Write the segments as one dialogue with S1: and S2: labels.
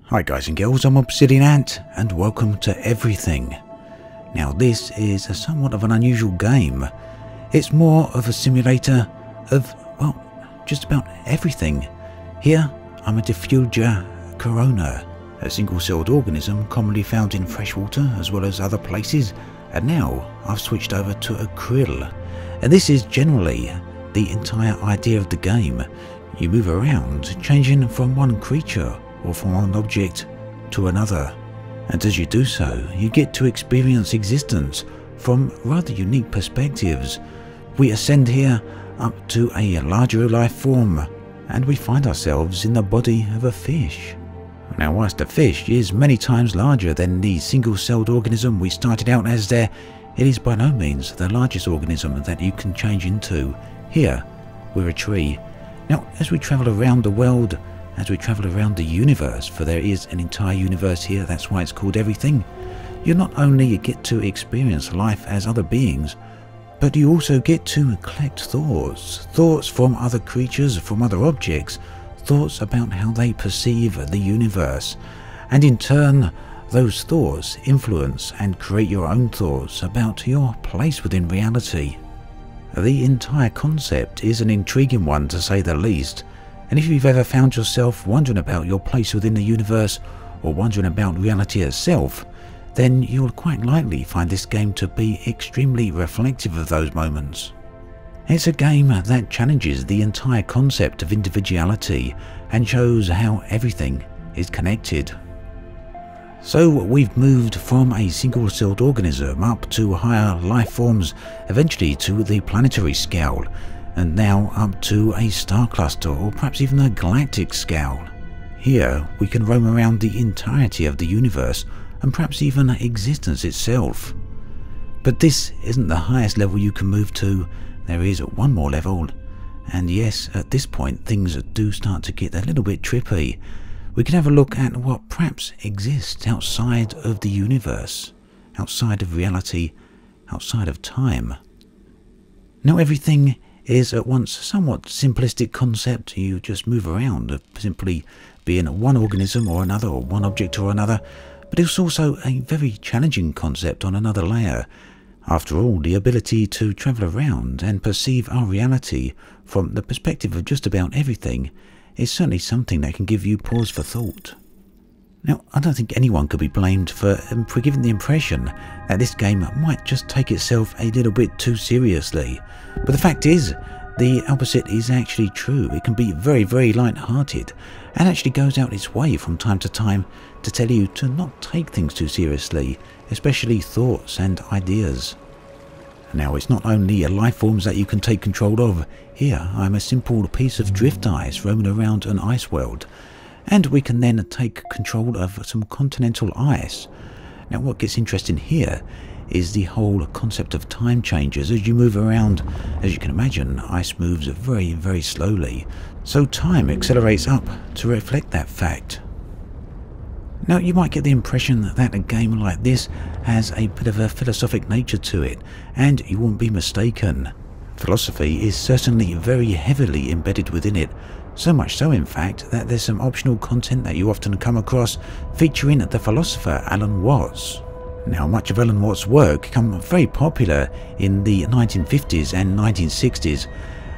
S1: Hi guys and girls, I'm Obsidian Ant and welcome to Everything. Now this is a somewhat of an unusual game. It's more of a simulator of, well, just about everything. Here I'm a Diffugia corona, a single-celled organism commonly found in freshwater as well as other places, and now I've switched over to a krill. And this is generally the entire idea of the game. You move around, changing from one creature or from one object to another, and as you do so you get to experience existence from rather unique perspectives. We ascend here up to a larger life form and we find ourselves in the body of a fish. Now whilst a fish is many times larger than the single-celled organism we started out as there, it is by no means the largest organism that you can change into. Here we're a tree. Now as we travel around the world, as we travel around the universe, for there is an entire universe here, that's why it's called Everything, you not only get to experience life as other beings, but you also get to collect thoughts from other creatures, from other objects, thoughts about how they perceive the universe, and in turn those thoughts influence and create your own thoughts about your place within reality. The entire concept is an intriguing one to say the least. And if you've ever found yourself wondering about your place within the universe or wondering about reality itself, then you'll quite likely find this game to be extremely reflective of those moments. It's a game that challenges the entire concept of individuality and shows how everything is connected. So we've moved from a single-celled organism up to higher life forms, eventually to the planetary scale, and now up to a star cluster or perhaps even a galactic scale. Here we can roam around the entirety of the universe and perhaps even existence itself. But this isn't the highest level you can move to. There is one more level, and yes, at this point things do start to get a little bit trippy. We can have a look at what perhaps exists outside of the universe, outside of reality, outside of time. Now everything is at once a somewhat simplistic concept. You just move around of simply being one organism or another, or one object or another, but it's also a very challenging concept on another layer. After all, the ability to travel around and perceive our reality from the perspective of just about everything is certainly something that can give you pause for thought. Now, I don't think anyone could be blamed for giving the impression that this game might just take itself a little bit too seriously. But the fact is, the opposite is actually true. It can be very, very light-hearted and actually goes out its way from time to time to tell you to not take things too seriously, especially thoughts and ideas. Now, it's not only life forms that you can take control of. Here, I'm a simple piece of drift ice roaming around an ice world, and we can then take control of some continental ice. Now what gets interesting here is the whole concept of time changes. As you move around, as you can imagine, ice moves very, very slowly, so time accelerates up to reflect that fact. Now you might get the impression that a game like this has a bit of a philosophic nature to it, and you won't be mistaken. Philosophy is certainly very heavily embedded within it. So much so, in fact, that there's some optional content that you often come across featuring the philosopher Alan Watts. Now, much of Alan Watts' work became very popular in the 1950s and 1960s,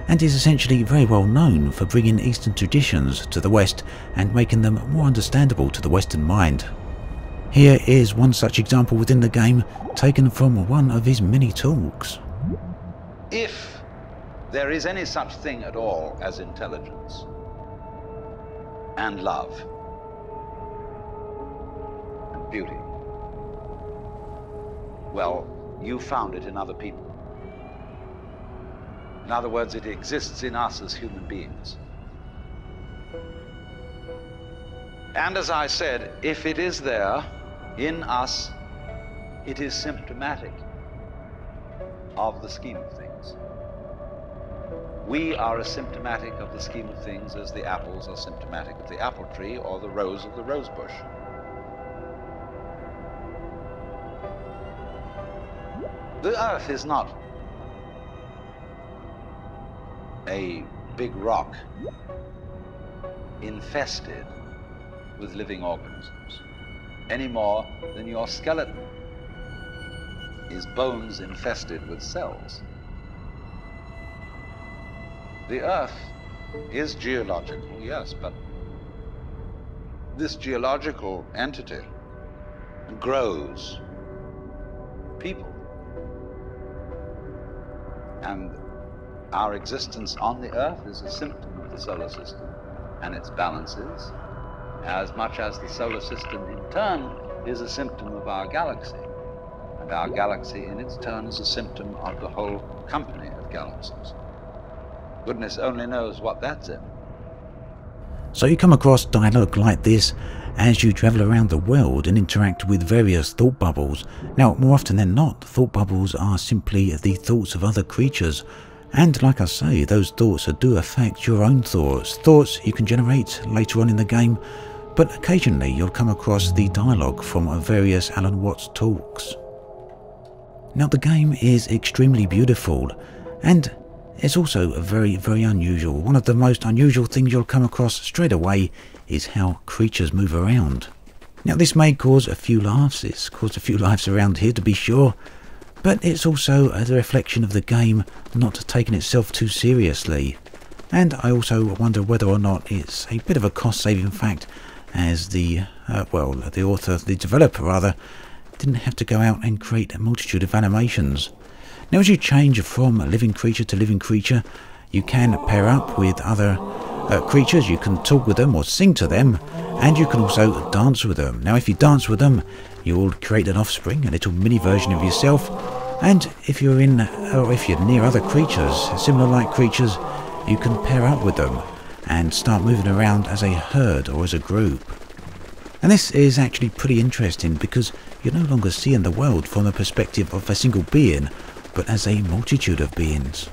S1: and is essentially very well known for bringing Eastern traditions to the West and making them more understandable to the Western mind. Here is one such example within the game, taken from one of his many talks.
S2: If there is any such thing at all as intelligence and love and beauty, well, you found it in other people. In other words, it exists in us as human beings. And as I said, if it is there in us, it is symptomatic of the scheme of things. We are as symptomatic of the scheme of things as the apples are symptomatic of the apple tree or the rose of the rose bush. The earth is not a big rock infested with living organisms, any more than your skeleton is bones infested with cells. The Earth is geological, yes, but this geological entity grows people. And our existence on the Earth is a symptom of the solar system and its balances, as much as the solar system in turn is a symptom of our galaxy. And our galaxy in its turn is a symptom of the whole company of galaxies. Goodness only knows what that's in.
S1: So you come across dialogue like this as you travel around the world and interact with various thought bubbles. Now, more often than not, thought bubbles are simply the thoughts of other creatures. And like I say, those thoughts do affect your own thoughts. Thoughts you can generate later on in the game, but occasionally you'll come across the dialogue from various Alan Watts talks. Now, the game is extremely beautiful, and it's also very, very unusual. One of the most unusual things you'll come across straight away is how creatures move around. Now, this may cause a few laughs. It's caused a few laughs around here, to be sure, but it's also a reflection of the game not taking itself too seriously. And I also wonder whether or not it's a bit of a cost-saving fact, as the developer rather, didn't have to go out and create a multitude of animations. Now, as you change from living creature to living creature, you can pair up with other creatures, you can talk with them or sing to them, and you can also dance with them. Now, if you dance with them, you'll create an offspring, a little mini version of yourself, and if you're near other creatures, similar-like creatures, you can pair up with them and start moving around as a herd or as a group. And this is actually pretty interesting because you're no longer seeing the world from the perspective of a single being, but as a multitude of beings.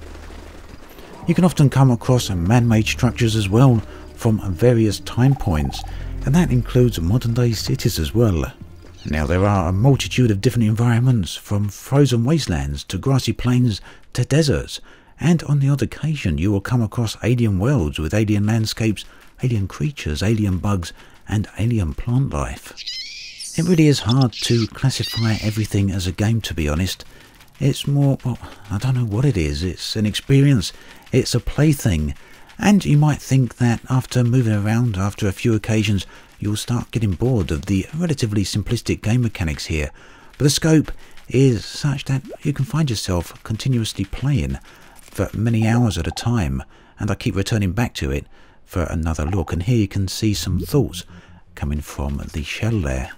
S1: You can often come across man-made structures as well from various time points, and that includes modern-day cities as well. Now, there are a multitude of different environments, from frozen wastelands to grassy plains to deserts, and on the odd occasion you will come across alien worlds with alien landscapes, alien creatures, alien bugs, and alien plant life. It really is hard to classify everything as a game, to be honest. It's more, well, I don't know what it is. It's an experience, it's a plaything, and you might think that after moving around after a few occasions you'll start getting bored of the relatively simplistic game mechanics here, but the scope is such that you can find yourself continuously playing for many hours at a time, and I keep returning back to it for another look. And here you can see some thoughts coming from the shell there,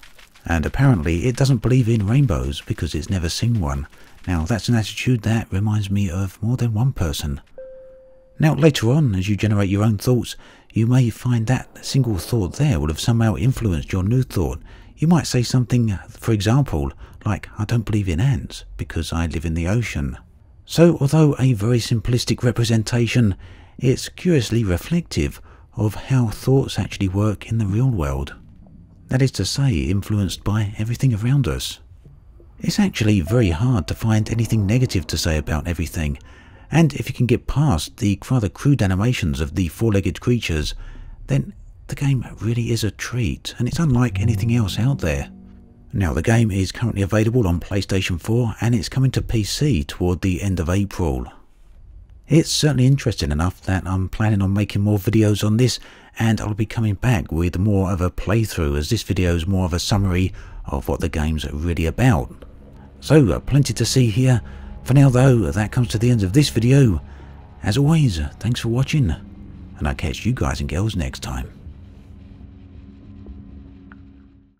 S1: and apparently it doesn't believe in rainbows because it's never seen one. Now, that's an attitude that reminds me of more than one person. Now, later on, as you generate your own thoughts, you may find that single thought there will have somehow influenced your new thought. You might say something, for example, like, I don't believe in ants because I live in the ocean. So, although a very simplistic representation, it's curiously reflective of how thoughts actually work in the real world. That is to say, influenced by everything around us. It's actually very hard to find anything negative to say about everything, and if you can get past the rather crude animations of the four-legged creatures, then the game really is a treat, and it's unlike anything else out there. Now, the game is currently available on PlayStation 4, and it's coming to PC toward the end of April. It's certainly interesting enough that I'm planning on making more videos on this, and I'll be coming back with more of a playthrough, as this video is more of a summary of what the game's really about. So, plenty to see here. For now though, that comes to the end of this video. As always, thanks for watching, and I'll catch you guys and girls next time.